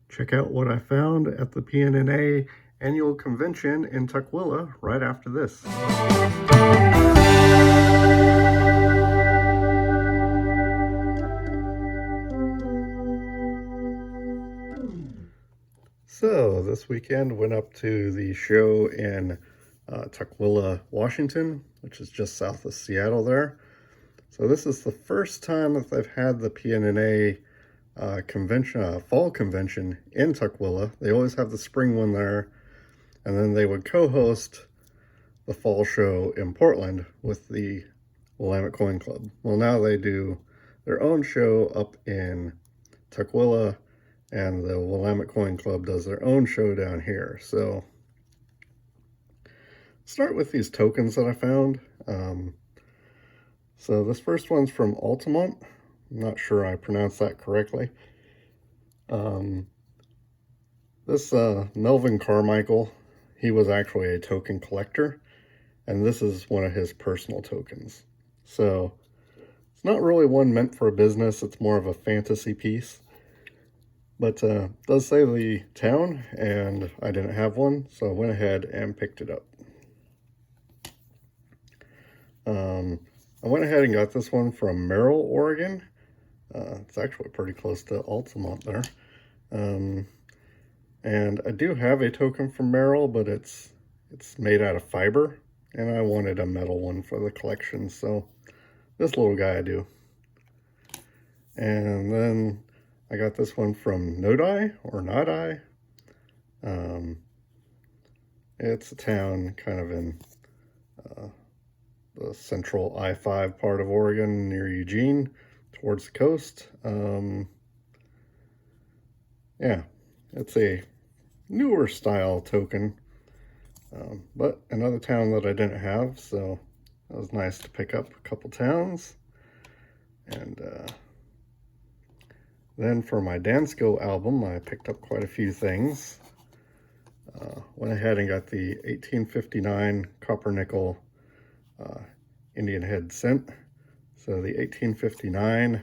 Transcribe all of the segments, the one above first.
Check out what I found at the PNNA Annual Convention in Tukwila right after this. So this weekend went up to the show in Tukwila, Washington, which is just south of Seattle there. So this is the first time that they've had the PNNA convention, fall convention in Tukwila. They always have the spring one there, and then they would co-host the fall show in Portland with the Willamette Coin Club. Well, now they do their own show up in Tukwila, and the Willamette Coin Club does their own show down here. So start with these tokens that I found. So this first one's from Altamont. I'm not sure I pronounced that correctly. This Melvin Carmichael, he was actually a token collector, and this is one of his personal tokens. So it's not really one meant for a business, it's more of a fantasy piece. But it does say the town, and I didn't have one, so I went ahead and picked it up. I went ahead and got this one from Merrill, Oregon. It's actually pretty close to Altamont there. And I do have a token from Merrill, but it's made out of fiber, and I wanted a metal one for the collection, so this little guy I do. And then I got this one from Nodai, or Nodai. It's a town kind of in the central I-5 part of Oregon near Eugene, towards the coast. Yeah, it's a newer style token, but another town that I didn't have, so it was nice to pick up a couple towns. And then for my Dansco album, I picked up quite a few things. Went ahead and got the 1859 copper nickel Indian head cent. So the 1859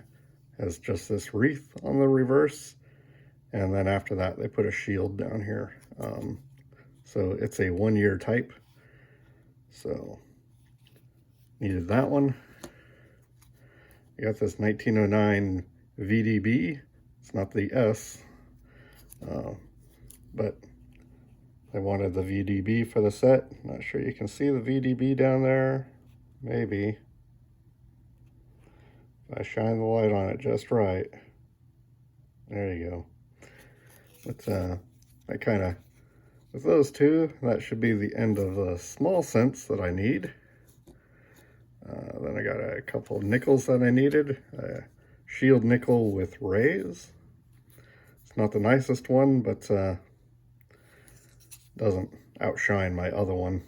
has just this wreath on the reverse, and then after that they put a shield down here. So it's a 1 year type, so needed that one. I got this 1909 VDB. It's not the S, but I wanted the VDB for the set. Not sure you can see the VDB down there. Maybe. If I shine the light on it just right. There you go. But I kind of, with those two, that should be the end of the small cents that I need. Then I got a couple of nickels that I needed. Shield nickel with rays. It's not the nicest one, but doesn't outshine my other one.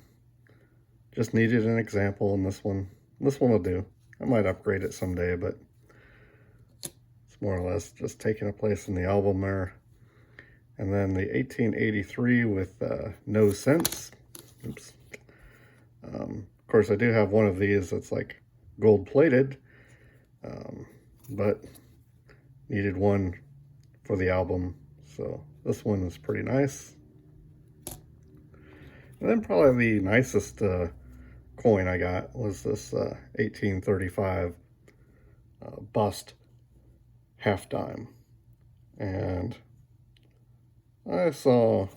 Just needed an example in this one. This one will do. I might upgrade it someday, but it's more or less just taking a place in the album there. And then the 1883 with no cents. Oops. Of course, I do have one of these that's like gold plated, but needed one for the album. So this one is pretty nice. And then probably the nicest coin I got was this 1835 bust half dime. And I saw,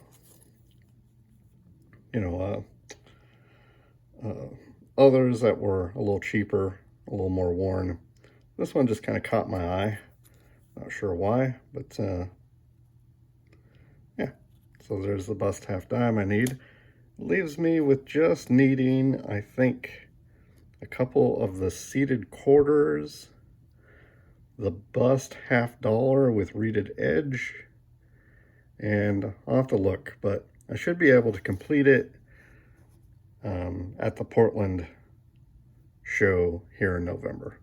others that were a little cheaper, a little more worn. This one just kind of caught my eye. Not sure why, but yeah. So there's the bust half dime I need. Leaves me with just needing, I think, a couple of the seated quarters, the bust $50 with reeded edge, and I'll have to look, but I should be able to complete it at the Portland show here in November.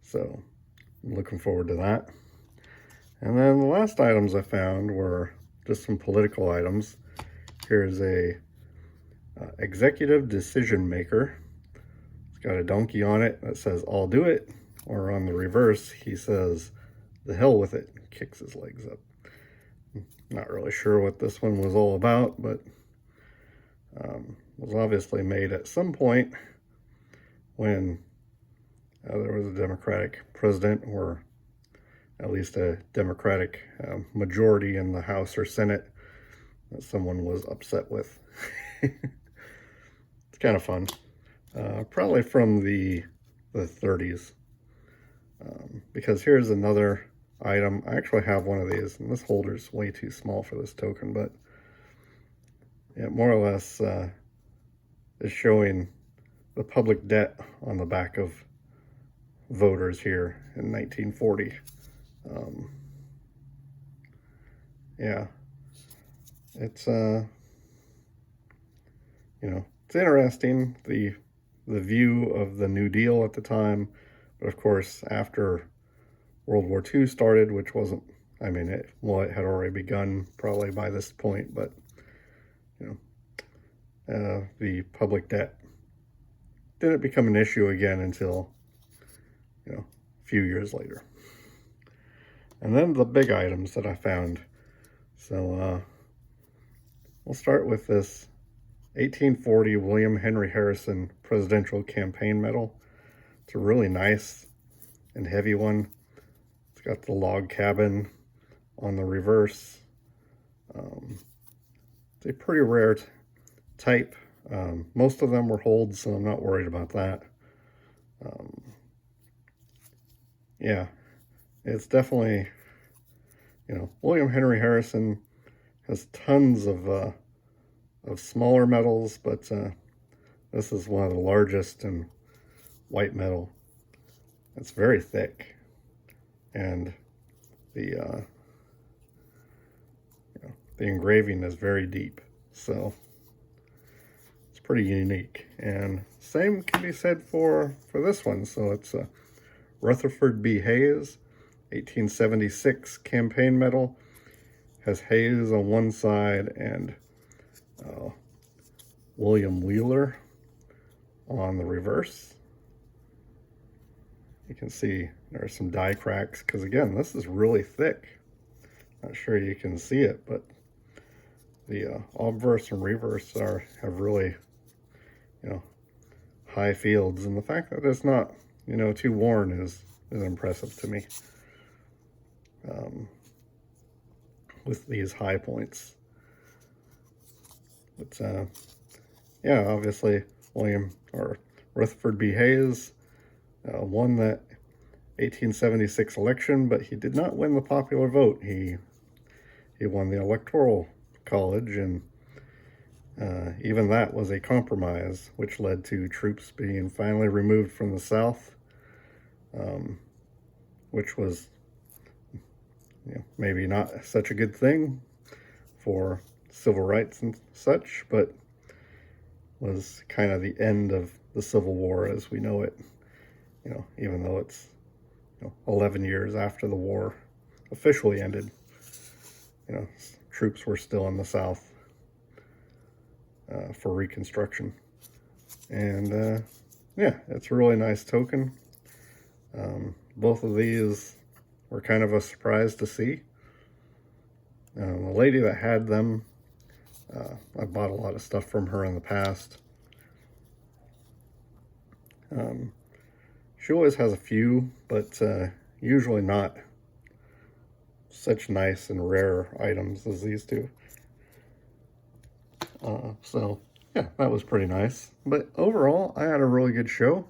So I'm looking forward to that. And then the last items I found were just some political items. Here's a executive decision maker. It's got a donkey on it that says, "I'll do it." Or on the reverse, he says, "The hell with it," and kicks his legs up. Not really sure what this one was all about, but was obviously made at some point when there was a Democratic president, or at least a Democratic majority in the House or Senate that someone was upset with. It's kind of fun. Probably from the 30s. Because here's another item. I actually have one of these, and this holder's way too small for this token, but it more or less is showing the public debt on the back of voters here in 1940. Yeah, it's you know, it's interesting, the view of the New Deal at the time, but of course after World War II started, which wasn't, I mean, it had already begun probably by this point, but you know, the public debt didn't become an issue again until, you know, a few years later. And then the big items that I found. So we'll start with this 1840 William Henry Harrison Presidential Campaign Medal. It's a really nice and heavy one. It's got the log cabin on the reverse. It's a pretty rare type. Most of them were holds, so I'm not worried about that. Yeah, it's definitely, you know, William Henry Harrison has tons of smaller medals, but this is one of the largest in white metal. It's very thick, and the the engraving is very deep, so it's pretty unique. And same can be said for this one. So it's a Rutherford B. Hayes 1876 campaign medal. Has Hayes on one side and William Wheeler on the reverse. You can see there are some die cracks, because again, this is really thick. Not sure you can see it, but the obverse and reverse have really, you know, high fields, and the fact that it's not, you know, too worn is impressive to me. With these high points, but yeah, obviously Rutherford B. Hayes won that 1876 election, but he did not win the popular vote. He won the Electoral College, and even that was a compromise, which led to troops being finally removed from the South, which was, you know, maybe not such a good thing for civil rights and such, but was kind of the end of the Civil War as we know it. You know, even though it's, you know, 11 years after the war officially ended, you know, troops were still in the South for Reconstruction. And yeah, it's a really nice token. Both of these were kind of a surprise to see. The lady that had them, I bought a lot of stuff from her in the past. She always has a few, but usually not such nice and rare items as these two. So yeah, that was pretty nice. But overall, I had a really good show.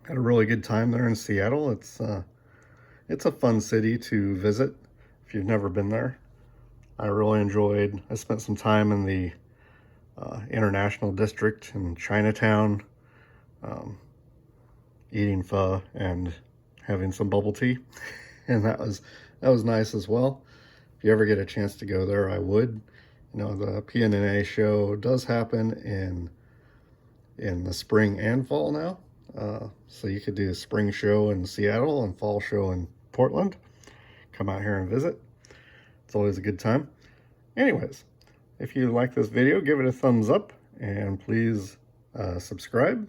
Had a really good time there in Seattle. It's a fun city to visit if you've never been there. I really enjoyed, I spent some time in the International District in Chinatown, eating pho and having some bubble tea. And that was nice as well. If you ever get a chance to go there, I would. You know, the PNNA show does happen in the spring and fall now. So you could do a spring show in Seattle and fall show in Portland. Come out here and visit. It's always a good time. Anyways, if you like this video, give it a thumbs up, and please subscribe.